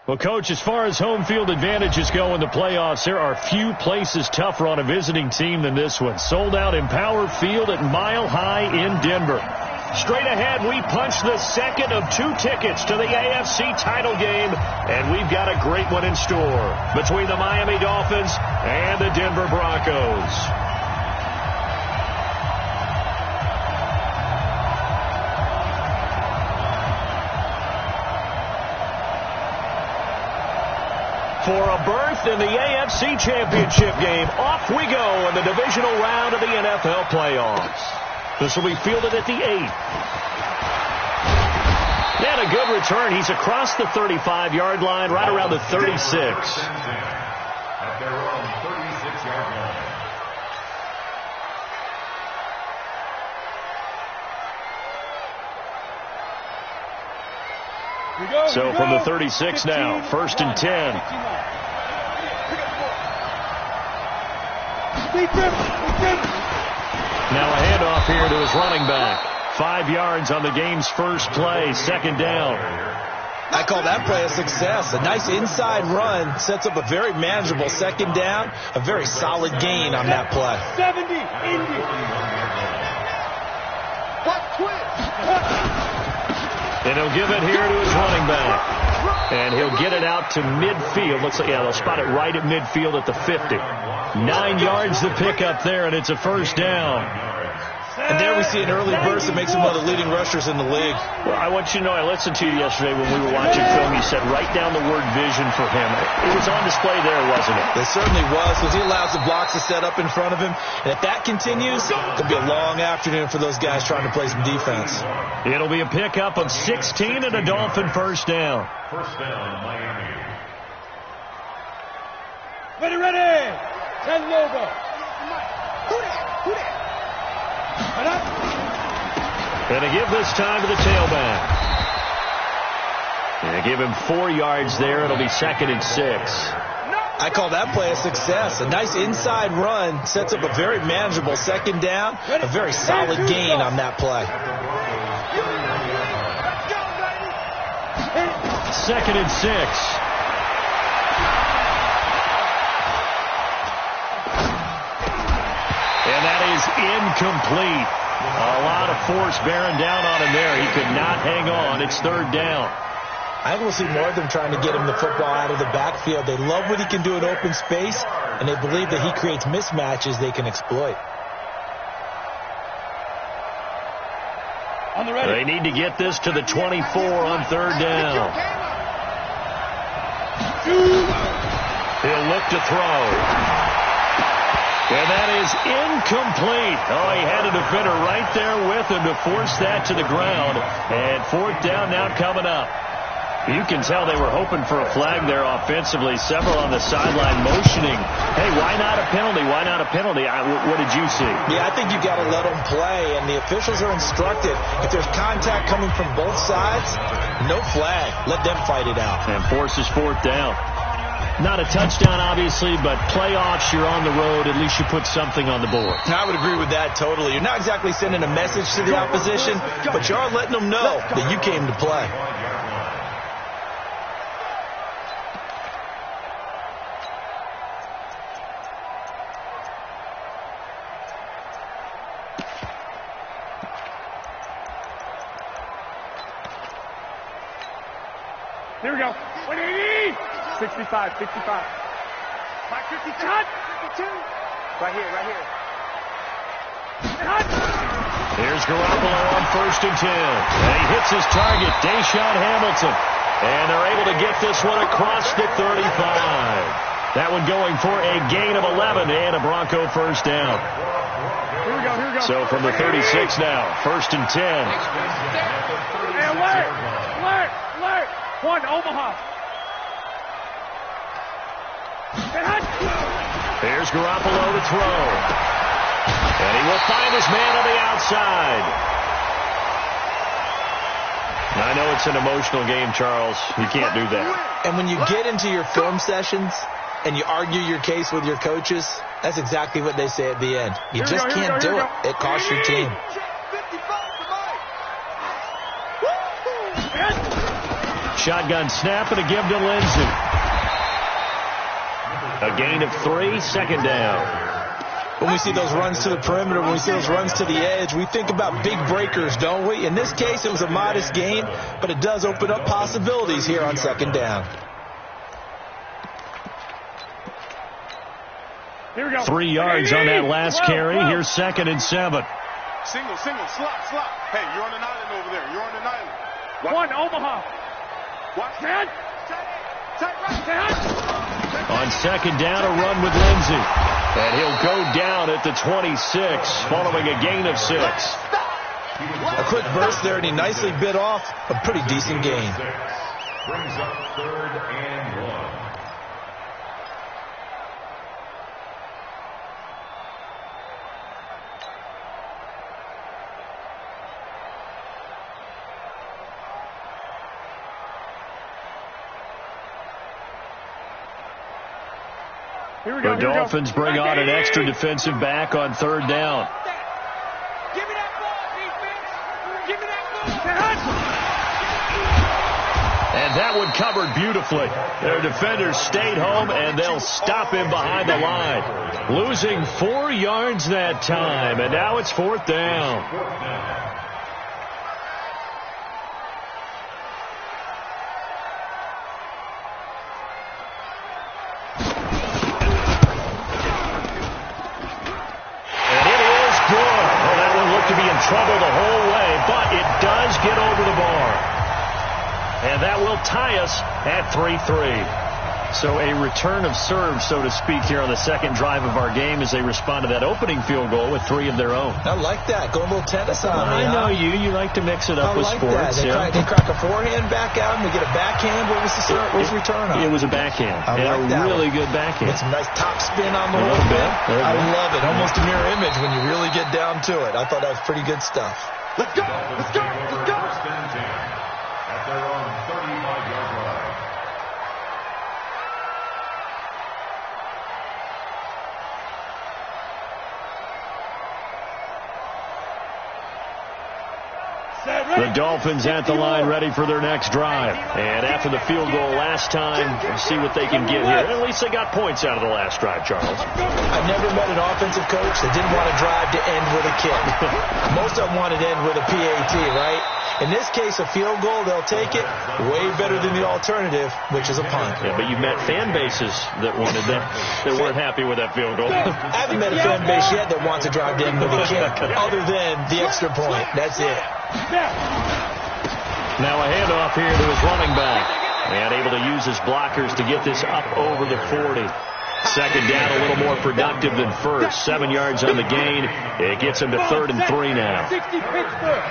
Well, Coach, as far as home field advantages go in the playoffs, there are few places tougher on a visiting team than this one. Sold out Empower Field at Mile High in Denver. Straight ahead, we punch the second of 2 tickets to the AFC title game, and we've got a great one in store between the Miami Dolphins and the Denver Broncos. For a berth in the AFC Championship game, off we go in the divisional round of the NFL playoffs. This will be fielded at the 8th. And a good return. He's across the 35-yard line, right around the 36. At their own 36-yard line. So from the 36 now, 1st and 10. Now a handoff here to his running back. 5 yards on the game's first play, 2nd down. I call that play a success. A nice inside run sets up a very manageable 2nd down. A very solid gain on that play. 70, Indy. What And he'll give it here to his running back. And he'll get it out to midfield. Looks like, yeah, they'll spot it right at midfield at the 50. 9 yards to pick up there, and it's a 1st down. And there we see an early burst that makes him one of the leading rushers in the league. Well, I want you to know, I listened to you yesterday when we were watching film. You said write down the word vision for him. It was on display there, wasn't it? It certainly was, because he allows the blocks to set up in front of him. And if that continues, it'll be a long afternoon for those guys trying to play some defense. It'll be a pickup of 16 and a Dolphin 1st down. 1st down, Miami. Ready. 10 logo. And to give this time to the tailback. And give him 4 yards there. It'll be 2nd and 6. I call that play a success. A nice inside run sets up a very manageable 2nd down. A very solid gain on that play. 2nd and 6. And that is incomplete. A lot of force bearing down on him there. He could not hang on. It's 3rd down. I think we'll see more of them trying to get him the football out of the backfield. They love what he can do in open space, and they believe that he creates mismatches they can exploit. On the ready. They need to get this to the 24 on 3rd down. He'll look to throw. And that is incomplete. Oh, he had a defender right there with him to force that to the ground. And 4th down now coming up. You can tell they were hoping for a flag there offensively. Several on the sideline motioning. Hey, why not a penalty? Why not a penalty? What did you see? Yeah, I think you got to let them play. And the officials are instructed, if there's contact coming from both sides, no flag. Let them fight it out. And forces 4th down. Not a touchdown, obviously, but playoffs, you're on the road. At least you put something on the board. I would agree with that totally. You're not exactly sending a message to the opposition, but you are letting them know that you came to play. Here we go. 180. 65. 550. Cut. 52. Right here. Cut. Here's Garoppolo on 1st and 10. And he hits his target, Deshaun Hamilton. And they're able to get this one across the 35. That one going for a gain of 11 and a Bronco 1st down. Here we go. So from the 36 now, 1st and 10. Hey, alert. One, Omaha. Here's Garoppolo to throw. And he will find his man on the outside. Now, I know it's an emotional game, Charles. You can't do that. And when you get into your film sessions and you argue your case with your coaches, that's exactly what they say at the end. You just can't do it. It costs your team. Shotgun snap and a give to Lindsey. A gain of 3, second down. When we see those runs to the perimeter, when we see those runs to the edge, we think about big breakers, don't we? In this case, it was a modest gain, but it does open up possibilities here on second down. Here we go. 3 yards on that last carry. Here's 2nd and 7. Single, slot. Hey, you're on an island over there. You're on an island. One, Omaha. Watch. Ted. On second down, a run with Lindsey. And he'll go down at the 26, following a gain of 6. A quick burst there, and he nicely bit off a pretty decent gain. Brings up 3rd and 1. Here we go. The Dolphins bring on an extra defensive back on 3rd down. Give me that ball, defense. Give me that ball. And that one covered beautifully. Their defenders stayed home, and they'll stop him behind the line. Losing 4 yards that time, and now it's 4th down. Trouble the whole way, but it does get over the bar. And that will tie us at 3-3. So a return of serve, so to speak, here on the second drive of our game as they respond to that opening field goal with 3 of their own. I like that. Go a little tennis on me. I know you. You like to mix it up with sports. That. They crack a forehand back out and we get a backhand. What was the return on? It was a backhand. I like that. Really good backhand. It's a nice top spin on the whole bit. I love it. Almost a mirror image when you really get down to it. I thought that was pretty good stuff. Let's go. Let's go. Let's go. 1st and 10 at their own 35-yard line. The Dolphins at the line ready for their next drive. And after the field goal last time, we'll see what they can get here. At least they got points out of the last drive, Charles. I've never met an offensive coach that didn't want to drive to end with a kick. Most of them wanted to end with a PAT, right? In this case, a field goal, they'll take it. Way better than the alternative, which is a punt. Yeah, but you've met fan bases that wanted that, that weren't happy with that field goal. I haven't met a fan base yet that wants to drive to end with a kick, other than the extra point. That's it. Now a handoff here to his running back. And able to use his blockers to get this up over the 40. Second down, a little more productive than first. 7 yards on the gain. It gets him to 3rd and 3 now. 60 Pittsburgh.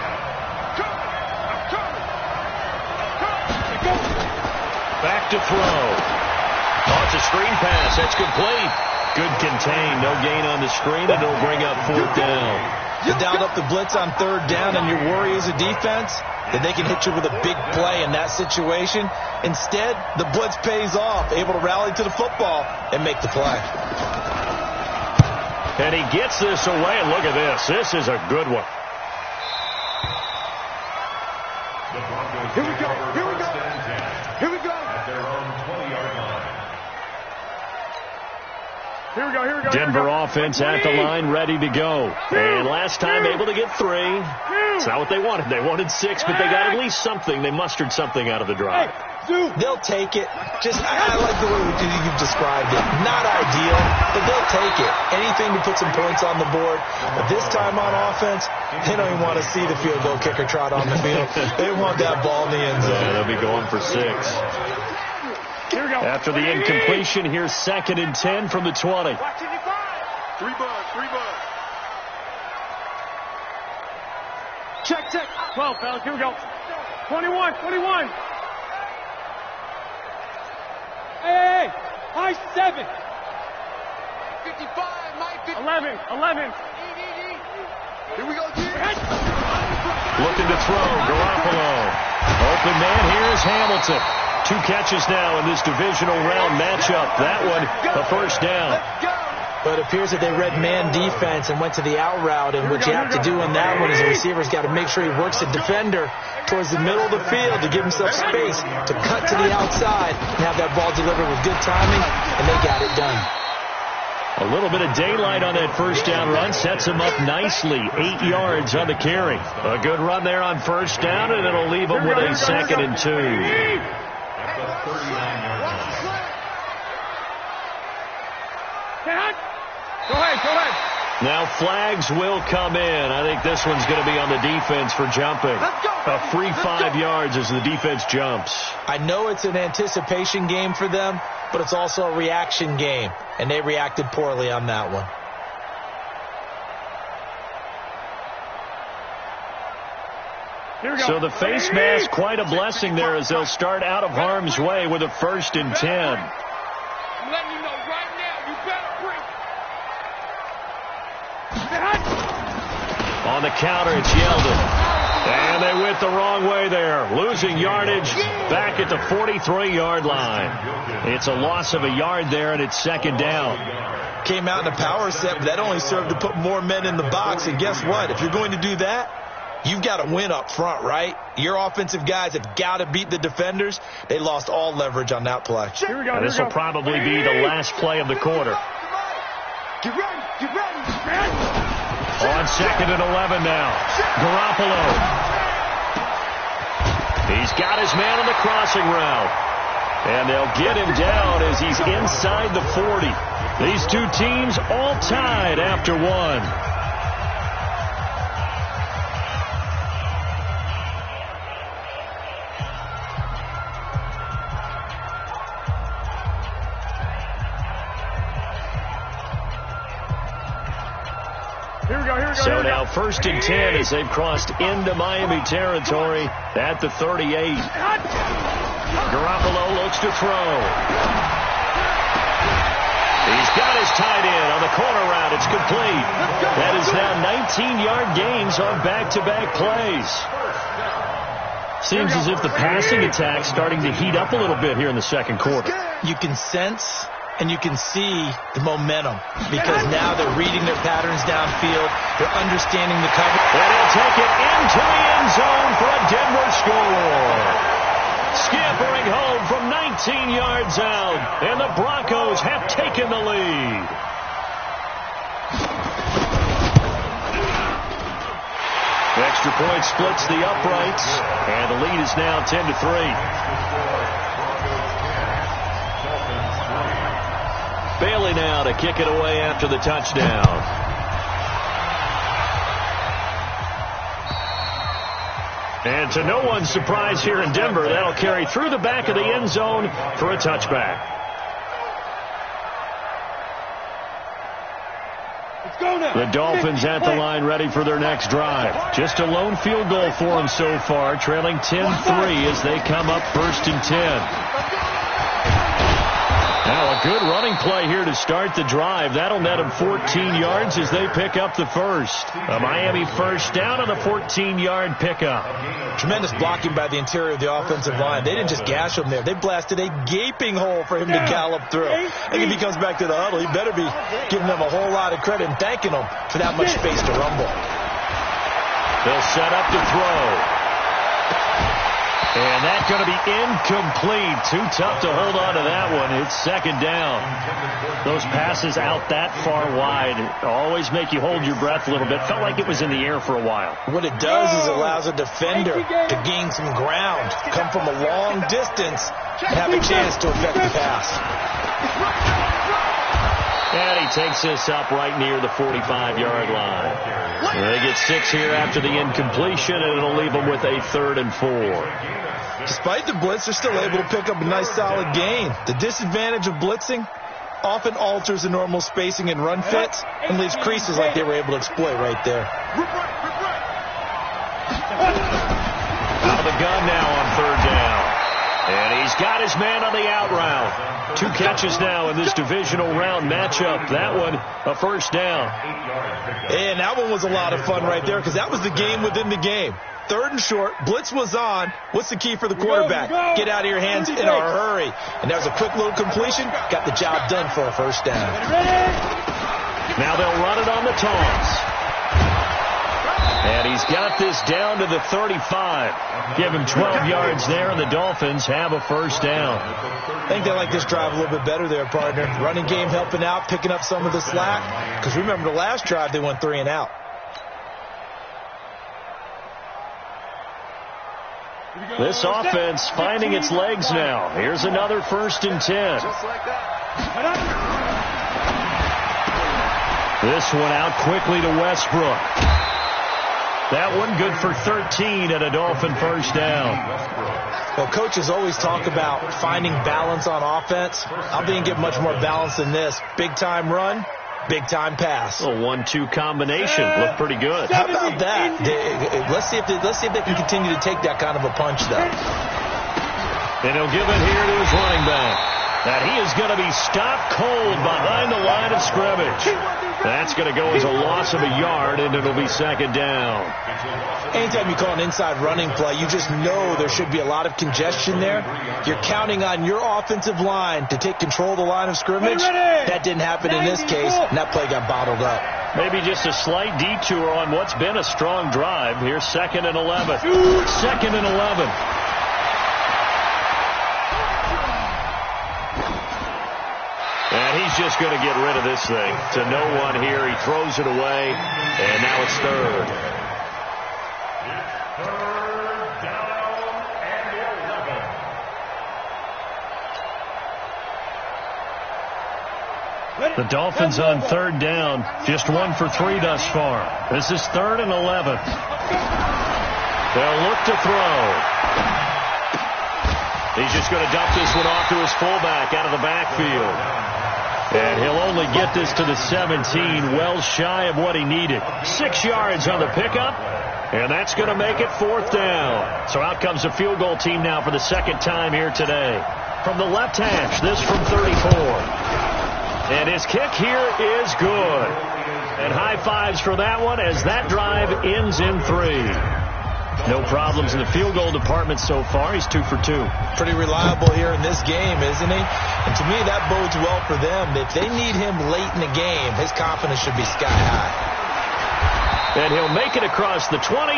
Back to throw. Oh, it's a screen pass. That's complete. Good contain. No gain on the screen, and it'll bring up 4th down. You dialed up the blitz on 3rd down, and your worry as a defense that they can hit you with a big play in that situation. Instead, the blitz pays off, able to rally to the football and make the play. And he gets this away, and look at this. This is a good one. Here we go. Here we go. Here we go. At their own 20-yard line. Here we go. Here we go. Denver offense at the line, ready to go. And last time able to get 3. It's not what they wanted. They wanted 6, but they got at least something. They mustered something out of the drive. They'll take it. I like the way you've described it. Not ideal, but they'll take it. Anything to put some points on the board. But this time on offense, they don't even want to see the field goal kicker trot on the field. They want that ball in the end zone. Yeah, they'll be going for 6. Here we go. After the incompletion, here's 2nd and 10 from the 20. 3 buds. Check. 12, fellas. Here we go. 21. Hey. High 7. 55, Mike. 11. Here we go, Looking to throw, Garoppolo. Open man, here's Hamilton. 2 catches now in this divisional round matchup. That one, a 1st down. But it appears that they read man defense and went to the out route, and what you have to do on that one is the receiver's got to make sure he works the defender towards the middle of the field to give himself space to cut to the outside and have that ball delivered with good timing, and they got it done. A little bit of daylight on that first down run sets him up nicely. 8 yards on the carry. A good run there on first down, and it'll leave him with a 2nd and 2. That's a 39-yard run. Go ahead. Now flags will come in. I think this one's going to be on the defense for jumping. A free 5 yards as the defense jumps. I know it's an anticipation game for them, but it's also a reaction game, and they reacted poorly on that one. So the face mask, quite a blessing there as they'll start out of harm's way with a 1st and 10. I'm letting you know right now, you better bring. On the counter, it's Yeldon. And they went the wrong way there, losing yardage back at the 43-yard line. It's a loss of a yard there, and it's 2nd down. Came out in a power set, but that only served to put more men in the box. And guess what? If you're going to do that, you've got to win up front, right? Your offensive guys have got to beat the defenders. They lost all leverage on that play. This will probably be the last play of the quarter. Get ready. On 2nd and 11 now. Garoppolo. He's got his man on the crossing route. And they'll get him down as he's inside the 40. These two teams all tied after one. So now 1st and 10 as they've crossed into Miami territory at the 38. Garoppolo looks to throw. He's got his tight end on the corner route. It's complete. That is now 19-yard gains on back-to-back plays. Seems as if the passing attack's starting to heat up a little bit here in the 2nd quarter. You can sense and you can see the momentum because now they're reading their patterns downfield. They're understanding the cover. And he'll take it into the end zone for a Denver score. Scampering home from 19 yards out, and the Broncos have taken the lead. Extra point splits the uprights, and the lead is now 10-3. Bailey now to kick it away after the touchdown. And to no one's surprise here in Denver, that'll carry through the back of the end zone for a touchback. The Dolphins at the line ready for their next drive. Just a lone field goal for them so far, trailing 10-3 as they come up 1st and 10. Now a good running play here to start the drive. That'll net them 14 yards as they pick up the first. A Miami first down on the 14-yard pickup. Tremendous blocking by the interior of the offensive line. They didn't just gash him there. They blasted a gaping hole for him to gallop through. I think if he comes back to the huddle, he better be giving them a whole lot of credit and thanking them for that much space to rumble. They'll set up to throw. And that's going to be incomplete. Too tough to hold on to that one. It's 2nd down. Those passes out that far wide always make you hold your breath a little bit. Felt like it was in the air for a while. What it does is it allows a defender to gain some ground, come from a long distance, and have a chance to affect the pass. And he takes this up right near the 45-yard line. They get 6 here after the incompletion, and it'll leave them with a 3rd and 4. Despite the blitz, they're still able to pick up a nice solid gain. The disadvantage of blitzing often alters the normal spacing and run fits and leaves creases like they were able to exploit right there. Out of the gun now on 3rd down. And he's got his man on the out route. 2 catches now in this divisional round matchup. That one, a 1st down. And that one was a lot of fun right there because that was the game within the game. 3rd and short, blitz was on. What's the key for the quarterback? Get out of your hands in a hurry. And that was a quick little completion. Got the job done for a 1st down. Now they'll run it on the toss. And he's got this down to the 35. Give him 12 yards there, and the Dolphins have a first down. I think they like this drive a little bit better there, partner. Running game helping out, picking up some of the slack. Because remember the last drive, they went 3 and out. This offense finding its legs now. Here's another 1st and 10. Just like that. This one out quickly to Westbrook. That one good for 13 and a Dolphin first down. Well, coaches always talk about finding balance on offense. I'm being given much more balance than this. Big-time run, big-time pass. A 1-2 combination. Looked pretty good. How about that? Let's see if they can continue to take that kind of a punch, though. And he'll give it here to his running back. That he is going to be stopped cold behind the line of scrimmage. That's going to go as a loss of a yard, and it'll be 2nd down. Anytime you call an inside running play, you just know there should be a lot of congestion there. You're counting on your offensive line to take control of the line of scrimmage. That didn't happen in this case, and that play got bottled up. Maybe just a slight detour on what's been a strong drive. Here's 2nd and 11. 2nd and 11. And he's just going to get rid of this thing. To no one here. He throws it away. And now it's 3rd. 3rd down and 11. The Dolphins on 3rd down. Just 1 for 3 thus far. This is 3rd and 11. They'll look to throw. He's just going to dump this one off to his fullback out of the backfield. And he'll only get this to the 17, well shy of what he needed. 6 yards on the pickup, and that's going to make it 4th down. So out comes the field goal team now for the 2nd time here today. From the left hash, this from 34. And his kick here is good. And high fives for that one as that drive ends in 3. No problems in the field goal department so far. He's 2 for 2. Pretty reliable here in this game, isn't he? And to me, that bodes well for them. If they need him late in the game, his confidence should be sky high. And he'll make it across the 20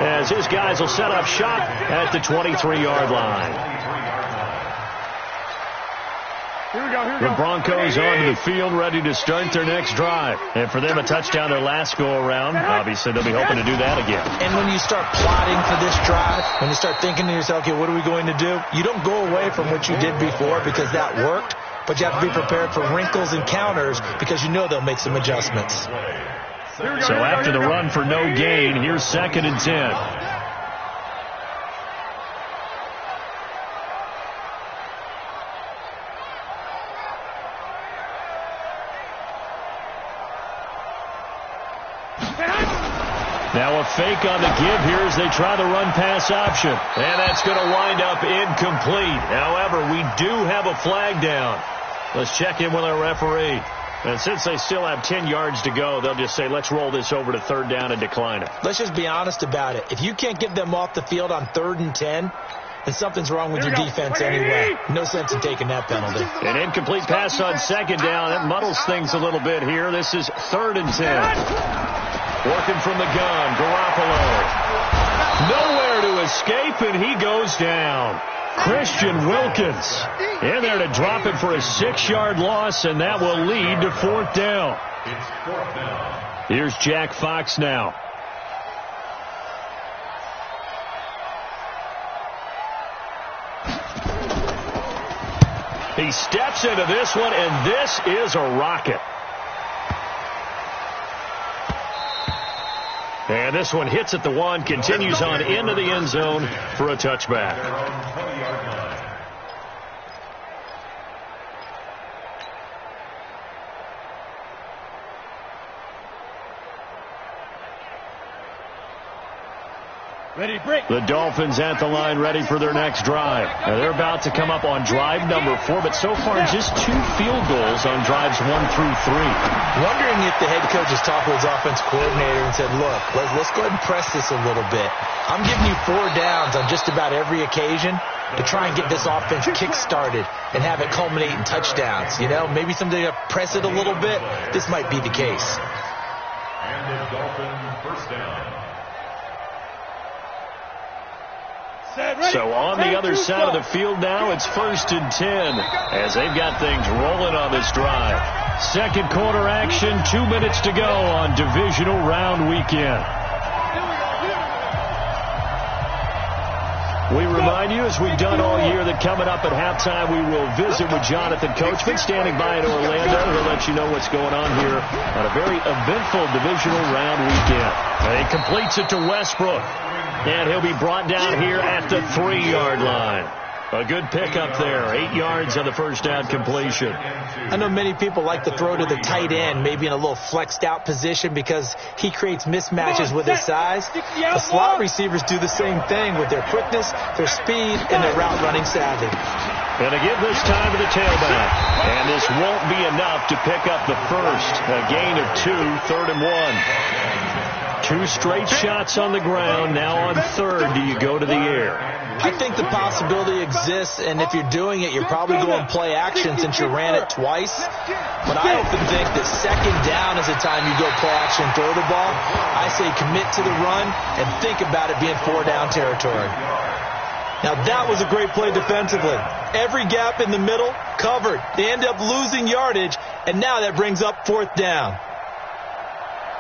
as his guys will set up shop at the 23-yard line. The Broncos onto the field ready to start their next drive. And for them, a touchdown their last go-around. Obviously, they'll be hoping to do that again. And when you start plotting for this drive, when you start thinking to yourself, okay, what are we going to do? You don't go away from what you did before because that worked, but you have to be prepared for wrinkles and counters because you know they'll make some adjustments. So after the run for no gain, here's 2nd and 10. Now a fake on the give here as they try the run-pass option. And that's going to wind up incomplete. However, we do have a flag down. Let's check in with our referee. And since they still have 10 yards to go, they'll just say, let's roll this over to 3rd down and decline it. Let's just be honest about it. If you can't get them off the field on 3rd and 10, then something's wrong with your defense anyway. No sense in taking that penalty. An incomplete pass on 2nd down. That muddles things a little bit here. This is 3rd and 10. Working from the gun, Garoppolo. Nowhere to escape, and he goes down. Christian Wilkins in there to drop it for a 6-yard loss, and that will lead to 4th down. It's 4th down. Here's Jack Fox now. He steps into this one, and this is a rocket. And this one hits at the 1, continues on into the end zone for a touchback. They're on 20-yard line. Ready, break. The Dolphins at the line ready for their next drive. Now they're about to come up on drive number 4, but so far just 2 field goals on drives 1 through 3. Wondering if the head coach has talked to his offense coordinator and said, look, let's go ahead and press this a little bit. I'm giving you 4 downs on just about every occasion. to try and get this offense kick-started and have it culminate in touchdowns. You know, maybe someday to press it a little bit. This might be the case. And the Dolphin first down. So on the other side of the field now, it's 1st and 10 as they've got things rolling on this drive. Second quarter action, 2 minutes to go on divisional round weekend. We remind you, as we've done all year, that coming up at halftime, we will visit with Jonathan Coachman, standing by in Orlando. He'll let you know what's going on here on a very eventful divisional round weekend. And he completes it to Westbrook. And he'll be brought down here at the 3-yard line. A good pickup there. 8 yards on the first down completion. I know many people like to throw to the tight end, maybe in a little flexed out position because he creates mismatches with his size. The slot receivers do the same thing with their quickness, their speed, and their route running savvy. And to give this time to the tailback. And this won't be enough to pick up the first. A gain of 2, 3rd and 1. 2 straight shots on the ground. Now on 3rd, do you go to the air? I think the possibility exists, and if you're doing it, you're probably going play action since you ran it twice. But I often think that 2nd down is the time you go play action and throw the ball. I say commit to the run and think about it being 4-down territory. Now, that was a great play defensively. Every gap in the middle covered. They end up losing yardage, and now that brings up 4th down.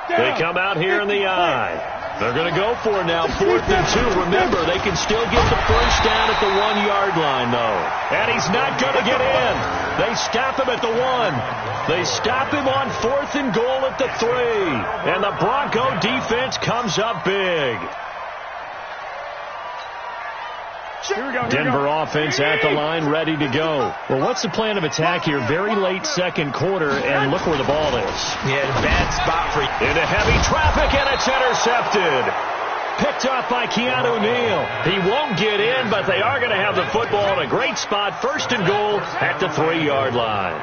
They come out here in the eye. They're going to go for it now, 4th and 2. Remember, they can still get the first down at the 1-yard line, though. And he's not going to get in. They stop him at the 1. They stop him on 4th and goal at the 3. And the Bronco defense comes up big. Denver offense at the line, ready to go. Well, what's the plan of attack here? Very late second quarter, and look where the ball is. Yeah, bad spot for you. Into heavy traffic, and it's intercepted. Picked off by Keanu Neal. He won't get in, but they are going to have the football in a great spot. 1st and goal at the 3-yard line.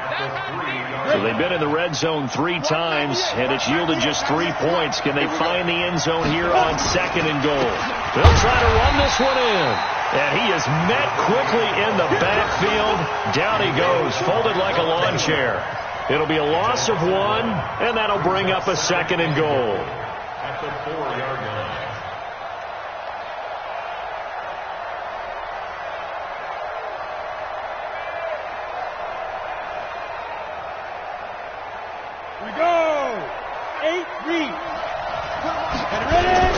So they've been in the red zone 3 times, and it's yielded just 3 points. Can they find the end zone here on 2nd and goal? They'll try to run this one in. And he is met quickly in the backfield. Down he goes, folded like a lawn chair. It'll be a loss of 1, and that'll bring up a 2nd and goal. At the 4-yard line. We go. 8 read. Get ready.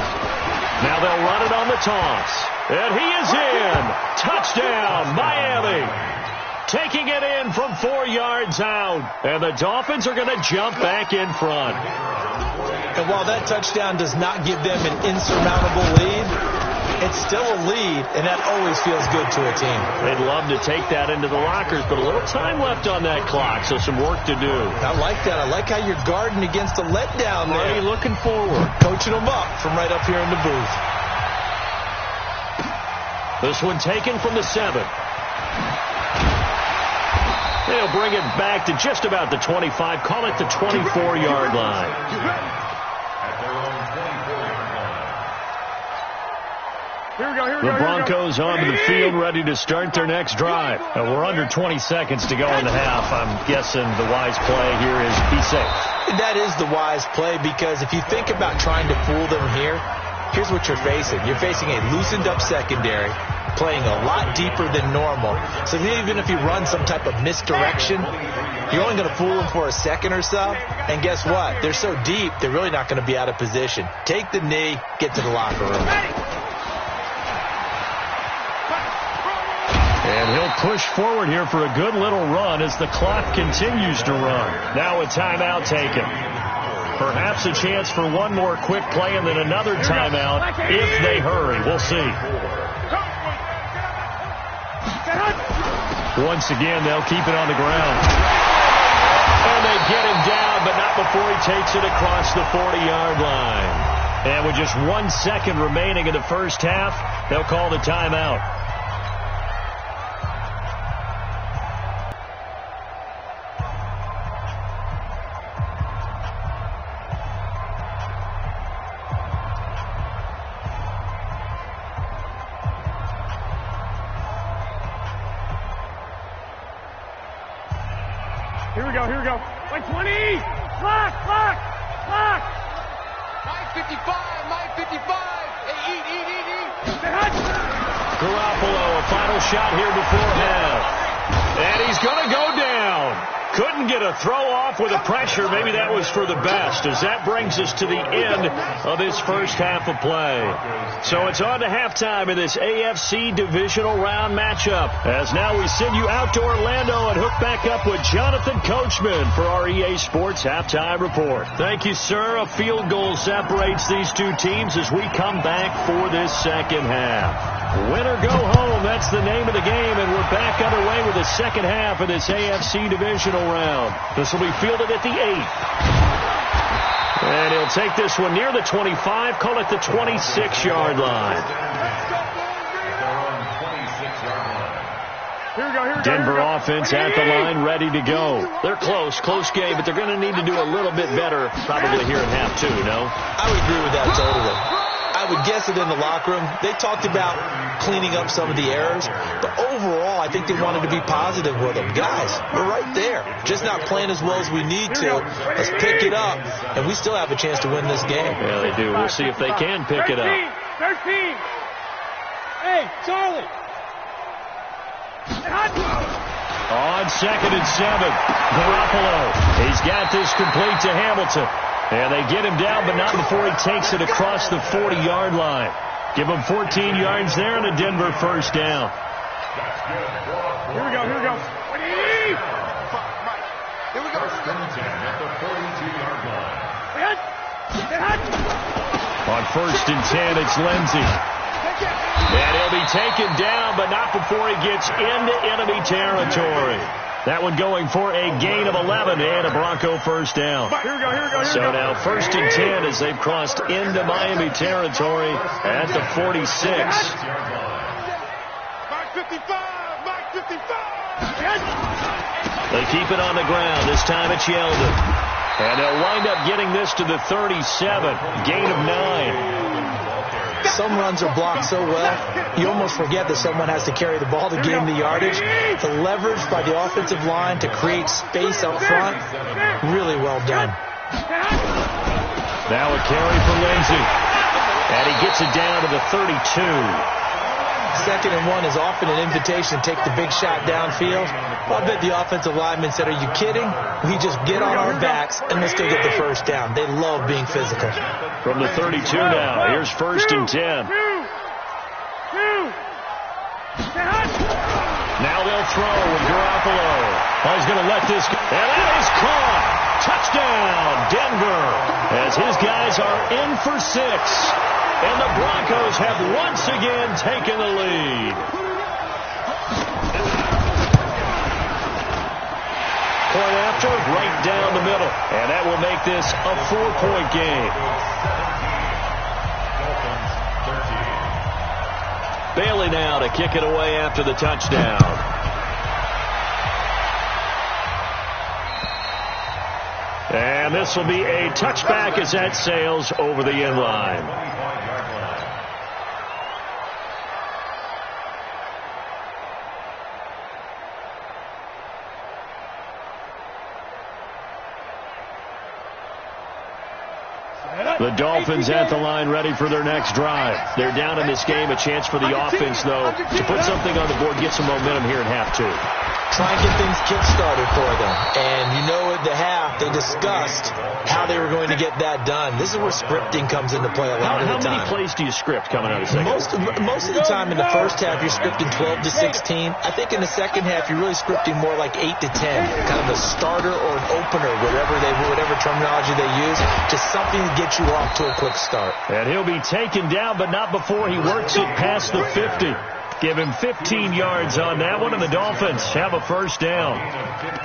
Now they'll run it on the toss. And he is in. Touchdown, Miami. Taking it in from 4 yards out. And the Dolphins are going to jump back in front. And while that touchdown does not give them an insurmountable lead, it's still a lead, and that always feels good to a team. They'd love to take that into the lockers, but a little time left on that clock, so some work to do. I like that. I like how you're guarding against a letdown there. Already looking forward. Coaching them up from right up here in the booth. This one taken from the 7. They'll bring it back to just about the 25. Call it the 24-yard line. At their own 24-yard line. Here we go. The Broncos onto the field, ready to start their next drive. And we're under 20 seconds to go in the half. I'm guessing the wise play here is be safe. That is the wise play, because if you think about trying to fool them here, here's what you're facing. You're facing a loosened-up secondary, playing a lot deeper than normal. So even if you run some type of misdirection, you're only going to fool them for a second or so. And guess what? They're so deep, they're really not going to be out of position. Take the knee, get to the locker room. And he'll push forward here for a good little run as the clock continues to run. Now a timeout taken. Perhaps a chance for one more quick play and then another timeout if they hurry. We'll see. Once again, they'll keep it on the ground. And they get him down, but not before he takes it across the 40-yard line. And with just 1 second remaining in the first half, they'll call the timeout. Here we go. Like 20. Clock. Mike 55. Mike 55. Hey, eat. Garoppolo, a final shot here before half. And he's going to go down. Couldn't get a throw off with the pressure. Maybe that was for the best, as that brings us to the end of this first half of play. So it's on to halftime in this AFC divisional round matchup, as now we send you out to Orlando and hook back up with Jonathan Coachman for our EA Sports Halftime Report. Thank you, sir. A field goal separates these two teams as we come back for this second half. Win or go home, that's the name of the game, and we're back underway with the second half of this AFC divisional round. This will be fielded at the 8. And he'll take this one near the 25, call it the 26-yard line. Denver offense at the line, ready to go. They're close game, but they're going to need to do a little bit better probably here in half 2, no? I would agree with that totally. I would guess it in the locker room. They talked about cleaning up some of the errors, but overall, I think they wanted to be positive with them. Guys, we're right there. Just not playing as well as we need to. Let's pick it up, and we still have a chance to win this game. Yeah, they do. We'll see if they can pick it up. 13. Hey, Charlie. On 2nd and 7, Garoppolo. He's got this complete to Hamilton. And they get him down, but not before he takes it across the 40-yard line. Give him 14 yards there and a Denver first down. Here we go. Here we go. First and 10 at the 42-yard line. On 1st and 10, it's Lindsey. And he'll be taken down, but not before he gets into enemy territory. That one going for a gain of 11 and a Bronco first down. Here we go. So now 1st and 10 as they've crossed into Miami territory at the 46. Mike 55. They keep it on the ground. This time it's Yeldon. And they'll wind up getting this to the 37. Gain of 9. Some runs are blocked so well, you almost forget that someone has to carry the ball to gain the yardage. The leverage by the offensive line to create space up front, really well done. Now a carry for Lindsey. And he gets it down to the 32. 2nd and 1 is often an invitation to take the big shot downfield. Well, I bet the offensive lineman said, are you kidding? We just get on our backs and let's go get the first down. They love being physical. From the 32 now, here's 1st and 10. Now they'll throw with Garoppolo. Oh, he's going to let this go. And that is caught. Touchdown, Denver, as his guys are in for 6. And the Broncos have once again taken the lead. Point after, right down the middle. And that will make this a 4-point game. Bailey now to kick it away after the touchdown. And this will be a touchback as that sails over the end line. The Dolphins at the line ready for their next drive. They're down in this game. A chance for the offense, though, to put something on the board, get some momentum here in half 2. Try and get things kick-started for them. And you know at the half, they discussed how they were going to get that done. This is where scripting comes into play a lot of the time. How many plays do you script coming out of the second? Most of the time in the first half, you're scripting 12 to 16. I think in the second half, you're really scripting more like 8 to 10. Kind of a starter or an opener, whatever terminology they use. Just something to get you off to a quick start. And he'll be taken down, but not before he works it past the 50. Give him 15 yards on that one, and the Dolphins have a first down.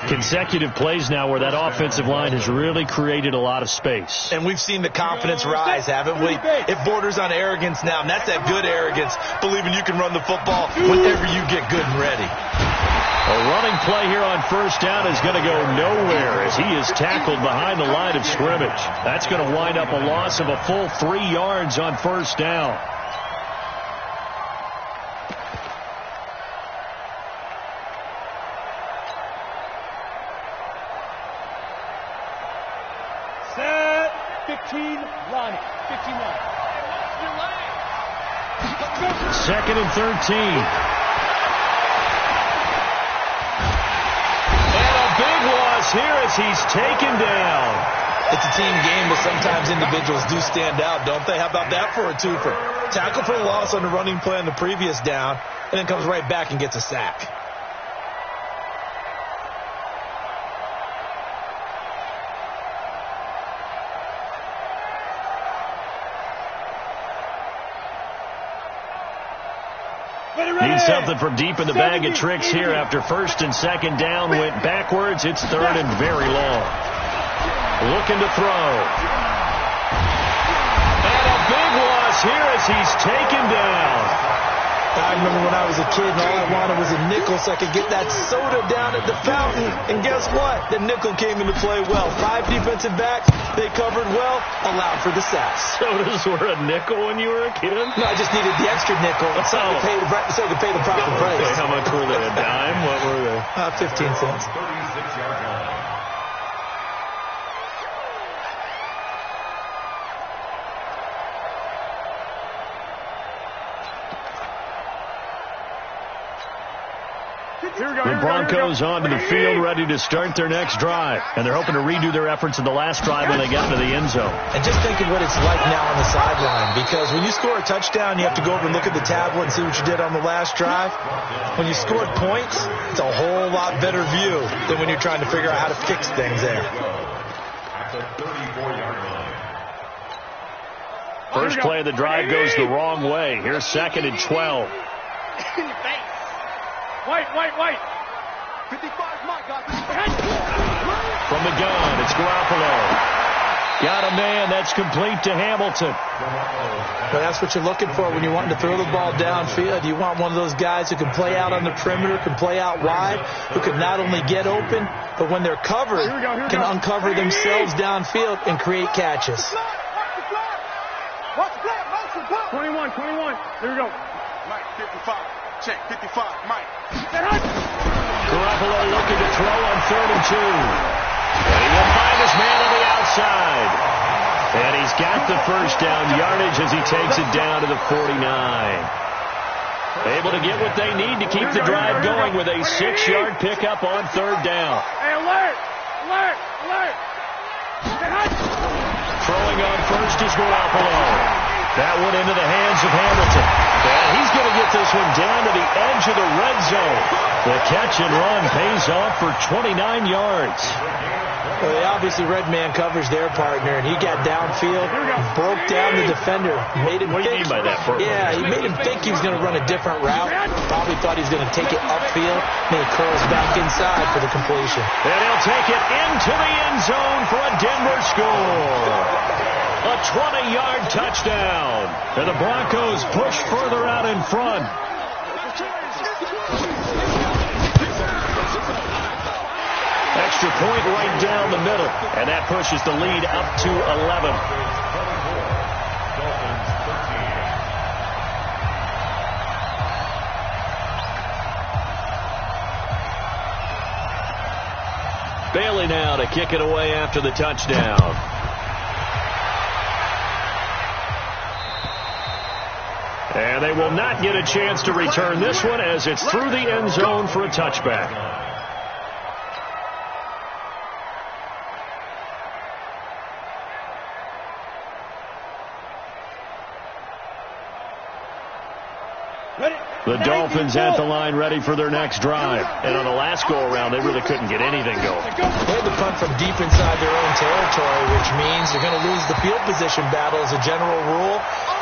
Consecutive plays now where that offensive line has really created a lot of space. And we've seen the confidence rise, haven't we? It borders on arrogance now, and that's that good arrogance, believing you can run the football whenever you get good and ready. A running play here on first down is going to go nowhere as he is tackled behind the line of scrimmage. That's going to wind up a loss of a full 3 yards on first down. 15 line. 15 line. Second and 13. And a big loss here as he's taken down. It's a team game, but sometimes individuals do stand out, don't they? How about that for a twofer? Tackle for a loss on the running play on the previous down, and then comes right back and gets a sack. Need something from deep in the bag of tricks here after first and second down went backwards. It's third and very long. Looking to throw. And a big loss here as he's taken down. I remember when I was a kid and all I wanted was a nickel so I could get that soda down at the fountain. And guess what? The nickel came into play well. 5 defensive backs, they covered well, allowed for the sacks. Sodas were a nickel when you were a kid? No, I just needed the extra nickel so I could pay the proper price. Okay, how much were they? A dime? What were they? 15 cents. 36-yard line. The Broncos onto the field ready to start their next drive. And they're hoping to redo their efforts in the last drive when they got into the end zone. And just think of what it's like now on the sideline. Because when you score a touchdown, you have to go over and look at the tablet and see what you did on the last drive. When you scored points, it's a whole lot better view than when you're trying to figure out how to fix things there. At the 34-yard line. First play of the drive goes the wrong way. Here's second and 12. White. 55 Mike, guys. From the gun, it's Garoppolo. Got a man. That's complete to Hamilton. But that's what you're looking for when you're wanting to throw the ball downfield. You want one of those guys who can play out on the perimeter, can play out wide, who can not only get open, but when they're covered, can uncover themselves downfield and create catches. Watch the play. 21. Here we go. Mike, 55. Check, 55. Mike. Garoppolo looking to throw on 3rd and 2. And he will find his man on the outside. And he's got the first down yardage as he takes it down to the 49. Able to get what they need to keep the drive going with a 6-yard pickup on 3rd down. Hey, alert. Throwing on first is Garoppolo. That one into the hands of Hamilton. And he's going to get this one down to the edge of the red zone. The catch and run pays off for 29 yards. Well, they obviously red man covers their partner, and he got downfield, broke down the defender, made him What do you mean by that, Bert? Yeah, he made him think he was going to run a different route. Probably thought he was going to take it upfield, then he curls back inside for the completion. And he'll take it into the end zone for a Denver score. A 20-yard touchdown. And the Broncos push further out in front. Extra point right down the middle. And that pushes the lead up to 11. Bailey now to kick it away after the touchdown. And they will not get a chance to return this one as it's through the end zone for a touchback. The Dolphins at the line ready for their next drive. And on the last go-around, they really couldn't get anything going. They had to punt from deep inside their own territory, which means they're going to lose the field position battle as a general rule.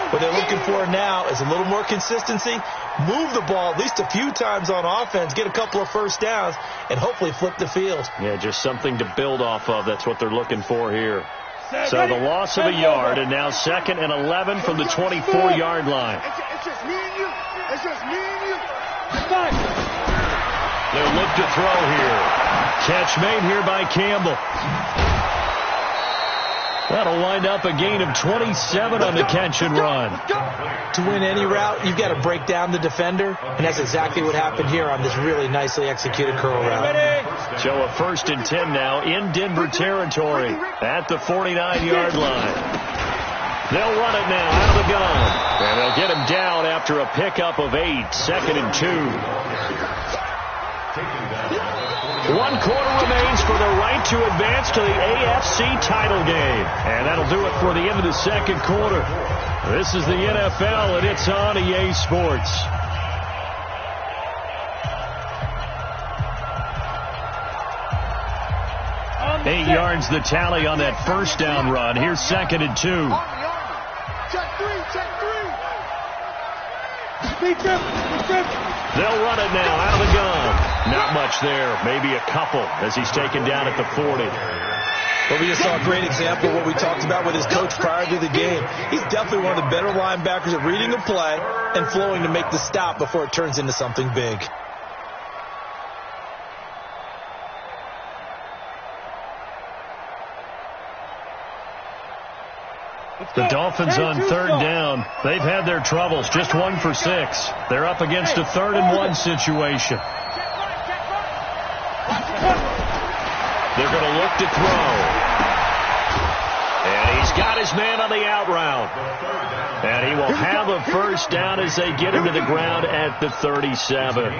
What they're looking for now is a little more consistency, move the ball at least a few times on offense, get a couple of first downs, and hopefully flip the field. Yeah, just something to build off of. That's what they're looking for here. So the loss of a yard, and now 2nd and 11 from the 24-yard line. It's just me and you. It's just me and you. They'll look to throw here. Catch made here by Campbell. That'll wind up a gain of 27 on the catch and run. To win any route, you've got to break down the defender, and that's exactly what happened here on this really nicely executed curl route. So a 1st and 10 now in Denver territory at the 49-yard line. They'll run it now out of the gun, and they'll get him down after a pickup of 8, 2nd and 2. 1 quarter remains for the right to advance to the AFC title game. And that'll do it for the end of the 2nd quarter. This is the NFL, and it's on EA Sports. Eight yards the tally on that 1st down run. Here's 2nd and 2. They'll run it now out of the gun. Not much there, maybe a couple as he's taken down at the 40. Well, we just saw a great example of what we talked about with his coach prior to the game. He's definitely one of the better linebackers at reading a play and flowing to make the stop before it turns into something big. The Dolphins on 3rd down. They've had their troubles, just 1 for 6. They're up against a 3rd and 1 situation. They're going to look to throw. And he's got his man on the out route. And he will have a 1st down as they get him to the ground at the 37.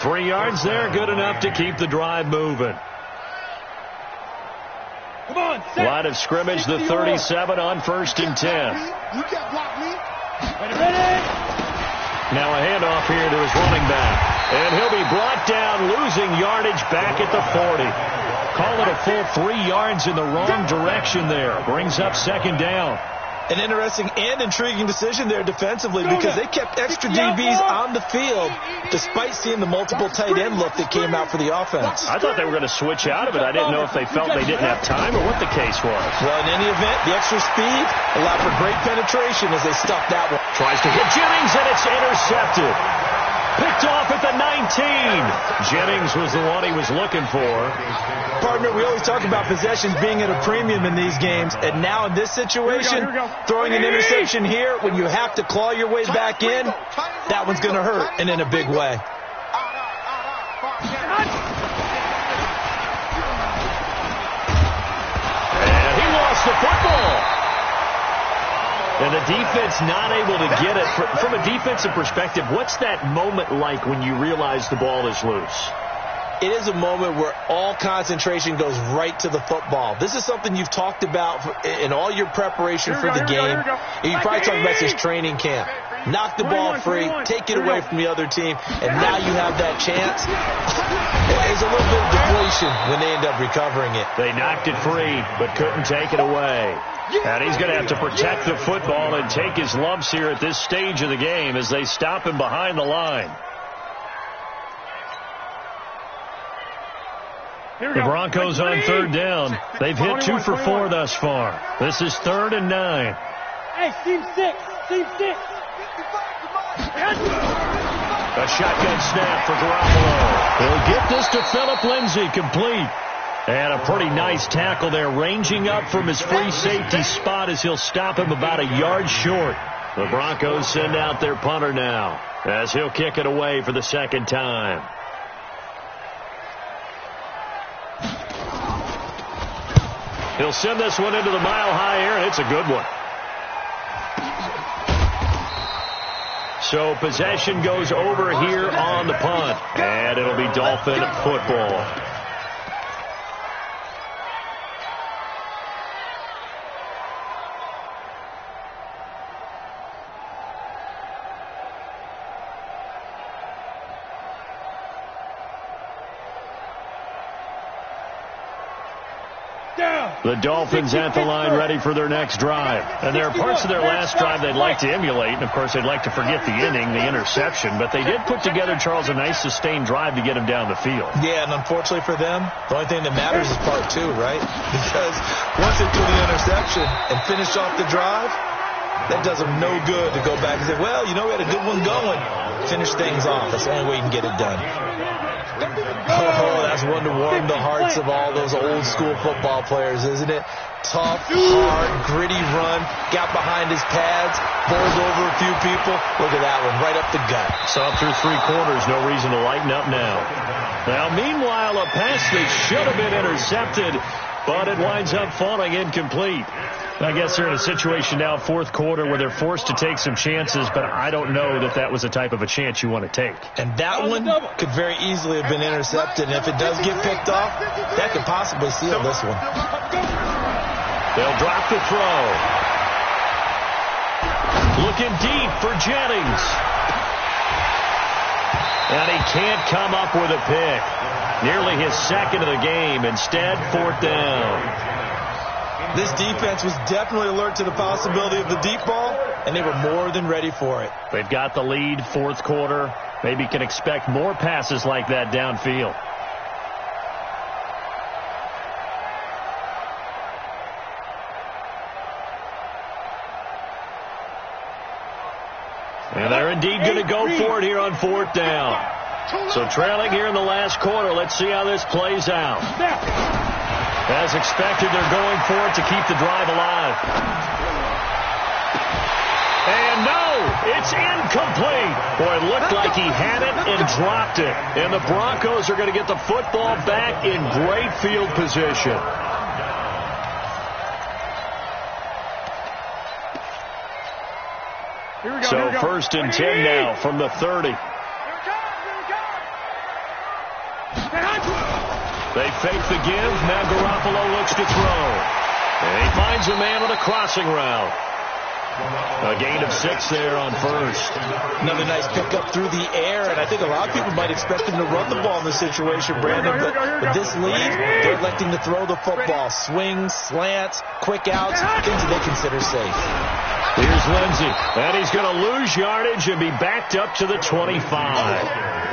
3 yards there, good enough to keep the drive moving. Line of scrimmage, the 37 on 1st and 10. Now a handoff here to his running back. And he'll be brought down, losing yardage back at the 40. Call it a full 3 yards in the wrong direction there. Brings up 2nd down. An interesting and intriguing decision there defensively because they kept extra DBs on the field despite seeing the multiple tight end look that came out for the offense. I thought they were going to switch out of it. I didn't know if they felt they didn't have time or what the case was. Well, in any event, the extra speed allowed for great penetration as they stuffed that one. Tries to hit Jennings, and it's intercepted. Picked off at the 19. Jennings was the one he was looking for. Partner, we always talk about possessions being at a premium in these games, and now in this situation, throwing an interception here when you have to claw your way back in, that one's going to hurt, and in a big way. And he lost the football. And the defense not able to get it. From a defensive perspective, what's that moment like when you realize the ball is loose? It is a moment where all concentration goes right to the football. This is something you've talked about in all your preparation for the game. You probably talked about this training camp. Knock the ball free, take it away from the other team, and now you have that chance. There's a little bit of deflation when they end up recovering it. They knocked it free, but couldn't take it away. And he's going to have to protect the football and take his lumps here at this stage of the game as they stop him behind the line. The Broncos on 3rd down. They've hit 2 for 4 thus far. This is 3rd and 9. Hey, team 6. Team 6. A shotgun snap for Garoppolo. He'll get this to Phillip Lindsay, complete. And a pretty nice tackle there, ranging up from his free safety spot as he'll stop him about a yard short. The Broncos send out their punter now as he'll kick it away for the 2nd time. He'll send this one into the mile-high air, and it's a good one. So possession goes over here on the punt, and it'll be Dolphin football. The Dolphins at the line ready for their next drive. And there are parts of their last drive they'd like to emulate. And, of course, they'd like to forget the inning, the interception. But they did put together, Charles, a nice sustained drive to get him down the field. Yeah, and unfortunately for them, the only thing that matters is part 2, right? Because once they threw the interception and finished off the drive, that does them no good to go back and say, well, you know, we had a good one going. Finish things off. That's the only way you can get it done. Oh, that's one to warm the hearts of all those old school football players, isn't it? tough, hard, gritty run. Got behind his pads, bowled over a few people. Look at that one, right up the gut. Saw through 3 quarters, no reason to lighten up now. Now, meanwhile, a pass that should have been intercepted, but it winds up falling incomplete. I guess they're in a situation now, 4th quarter, where they're forced to take some chances, but I don't know that that was the type of a chance you want to take. And that one could very easily have been intercepted, and if it does get picked off, that could possibly seal this one. They'll drop the throw. Looking deep for Jennings. And he can't come up with a pick. Nearly his 2nd of the game. Instead, 4th down. This defense was definitely alert to the possibility of the deep ball, and they were more than ready for it. They've got the lead, 4th quarter. Maybe can expect more passes like that downfield. And they're indeed going to go for it here on 4th down. So trailing here in the last quarter. Let's see how this plays out. As expected, they're going for it to keep the drive alive. And no, it's incomplete. Boy, it looked like he had it and dropped it. And the Broncos are going to get the football back in great field position. So 1st and 10 now from the 30. They fake the give. Now Garoppolo looks to throw. And he finds a man on a crossing route. A gain of 6 there on 1st. Another nice pickup through the air, and I think a lot of people might expect him to run the ball in this situation, Brandon, but with this lead, they're electing to throw the football. Swings, slants, quick outs, things that they consider safe. Here's Lindsey, and he's going to lose yardage and be backed up to the 25.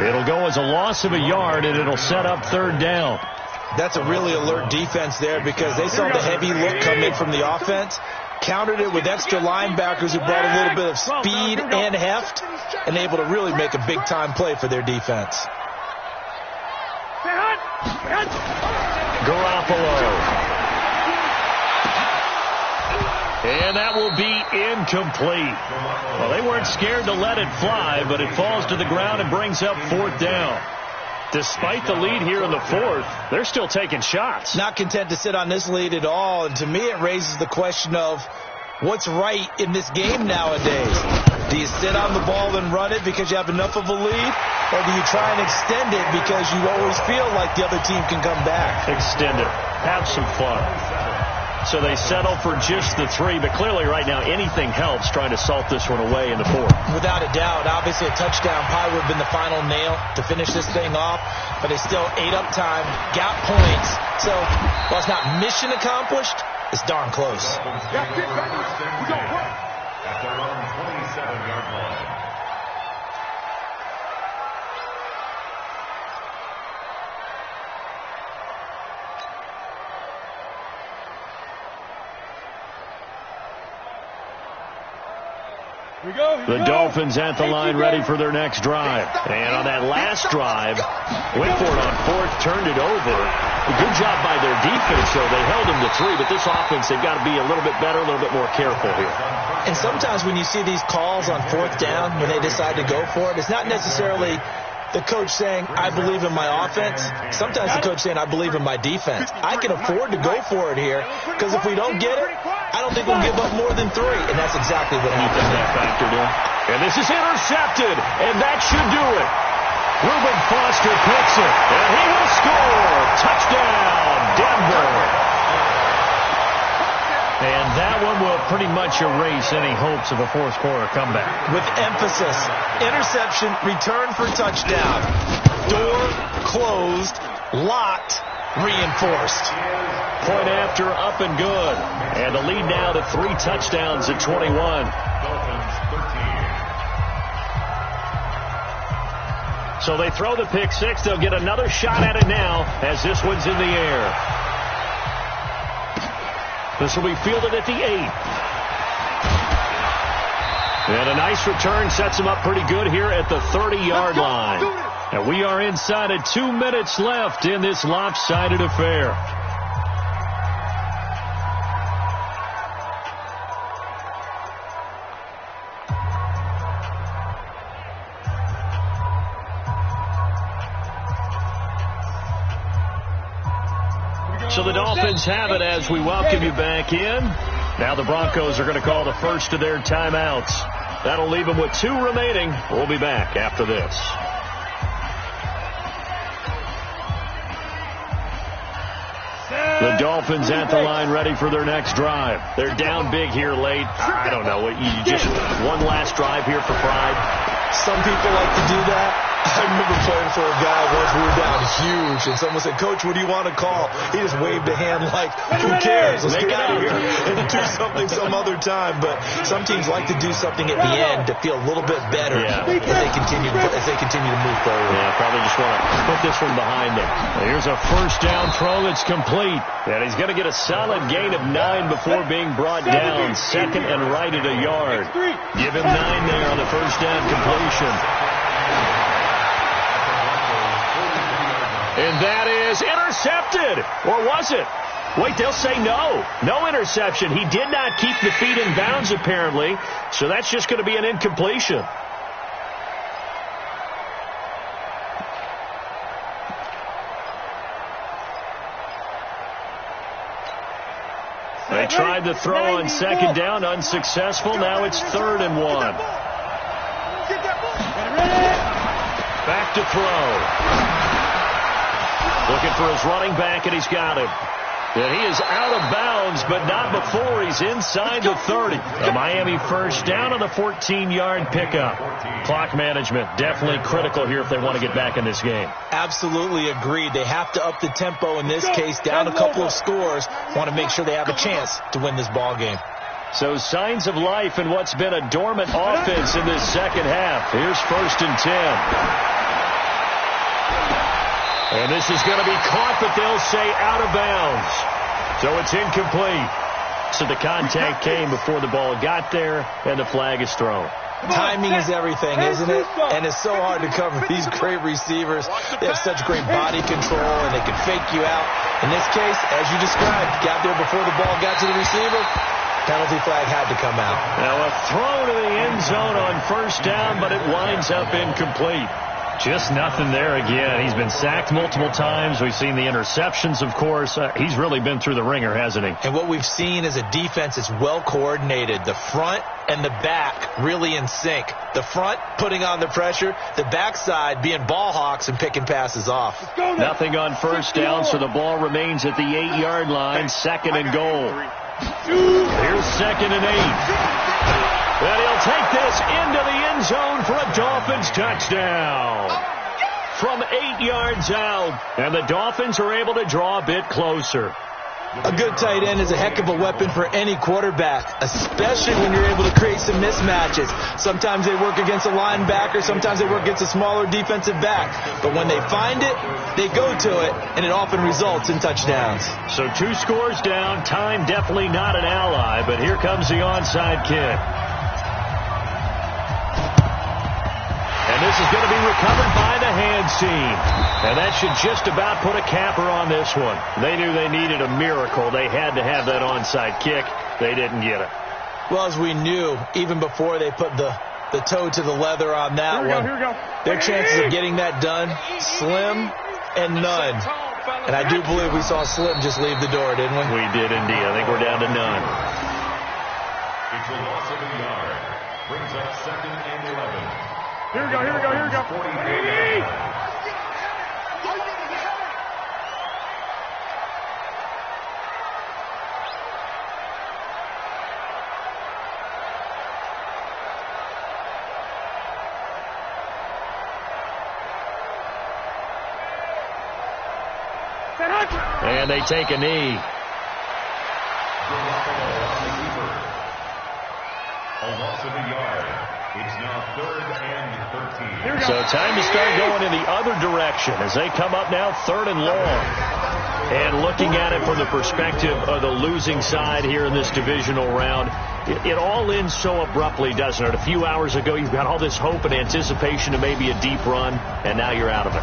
It'll go as a loss of a yard, and it'll set up 3rd down. That's a really alert defense there because they saw the heavy look come in from the offense, countered it with extra linebackers who brought a little bit of speed and heft, and able to really make a big-time play for their defense. Garoppolo. And that will be incomplete. Well, they weren't scared to let it fly, but it falls to the ground and brings up 4th down. Despite the lead here in the 4th, they're still taking shots. Not content to sit on this lead at all, and to me it raises the question of what's right in this game nowadays. Do you sit on the ball and run it because you have enough of a lead, or do you try and extend it because you always feel like the other team can come back? Extend it. Have some fun. So they settle for just the 3, but clearly right now anything helps trying to salt this one away in the 4th. Without a doubt. Obviously a touchdown probably would have been the final nail to finish this thing off, but they still ate up time, got points. So while it's not mission accomplished, it's darn close. At their own 27-yard line. The Dolphins at the line ready for their next drive. And on that last drive, went for it on 4th, turned it over. A good job by their defense, though. They held them to 3, but this offense, they've got to be a little bit better, a little bit more careful here. And sometimes when you see these calls on 4th down, when they decide to go for it, it's not necessarily the coach saying, I believe in my offense. Sometimes the coach saying, I believe in my defense. I can afford to go for it here because if we don't get it, I don't think we'll give up more than 3. And that's exactly what happened. That factored in. And this is intercepted, and that should do it. Reuben Foster picks it, and he will score. Touchdown, Denver. And that one will pretty much erase any hopes of a 4th quarter comeback. With emphasis, interception, return for touchdown. Door closed, locked, reinforced. Point after, up and good. And the lead now to 3 touchdowns at 21. Dolphins 13. So they throw the pick 6. They'll get another shot at it now as this one's in the air. This will be fielded at the 8. And a nice return sets him up pretty good here at the 30-yard line. And we are inside of 2 minutes left in this lopsided affair. So the Dolphins have it as we welcome you back in. Now the Broncos are going to call the first of their timeouts. That'll leave them with 2 remaining. We'll be back after this. The Dolphins at the line ready for their next drive. They're down big here late. I don't know. You just one last drive here for pride. Some people like to do that. I remember playing for a guy once. We were down huge, and someone said, "Coach, what do you want to call?" He just waved a hand like, "Who cares? Let's get out of here and do something some other time." But some teams like to do something at the end to feel a little bit better as they continue to move forward. Yeah, probably just want to put this one behind them. Here's a first down throw that's complete, and he's going to get a solid gain of 9 before being brought down. Second and right at a yard. Give him 9 there on the first down completion. And that is intercepted. Or was it? Wait, they'll say no. No interception. He did not keep the feet in bounds, apparently. So that's just going to be an incompletion. They tried to throw on second down. Unsuccessful. Now it's 3rd and 1. Back to throw. Looking for his running back, and he's got him. And he is out of bounds, but not before he's inside the 30. A Miami first down on the 14-yard pickup. Clock management definitely critical here if they want to get back in this game. Absolutely agreed. They have to up the tempo in this case, down a couple of scores. Want to make sure they have a chance to win this ball game. So signs of life in what's been a dormant offense in this second half. Here's 1st and 10. And this is going to be caught, but they'll say out of bounds. So it's incomplete. So the contact came before the ball got there, and the flag is thrown. Timing is everything, isn't it? And it's so hard to cover these great receivers. They have such great body control, and they can fake you out. In this case, as you described, got there before the ball got to the receiver. Penalty flag had to come out. Now a throw to the end zone on first down, but it winds up incomplete. Just nothing there again. He's been sacked multiple times. We've seen the interceptions, of course. He's really been through the ringer, hasn't he? And what we've seen is a defense that's well coordinated. The front and the back really in sync. The front putting on the pressure. The backside being ball hawks and picking passes off. Nothing on first down, so the ball remains at the 8-yard line. 2nd and goal. Here's 2nd and 8. And he'll take this into the end zone for a Dolphins touchdown. From 8 yards out. And the Dolphins are able to draw a bit closer. A good tight end is a heck of a weapon for any quarterback, especially when you're able to create some mismatches. Sometimes they work against a linebacker, sometimes they work against a smaller defensive back. But when they find it, they go to it, and it often results in touchdowns. So 2 scores down, time definitely not an ally, but here comes the onside kick. And this is going to be recovered by the hands team. And that should just about put a capper on this one. They knew they needed a miracle. They had to have that onside kick. They didn't get it. Well, as we knew, even before they put the toe to the leather on that one, their chances of getting that done, slim and none. And I do believe we saw Slim just leave the door, didn't we? We did indeed. I think we're down to none. It's a loss of a yard. Brings up 2nd and 11. Here we go. 40. And they take a knee. A loss of a yard. It's now 3rd and 13. So time to start going in the other direction as they come up now 3rd and long. And looking at it from the perspective of the losing side here in this divisional round, it all ends so abruptly, doesn't it? A few hours ago, you've got all this hope and anticipation of maybe a deep run, and now you're out of it.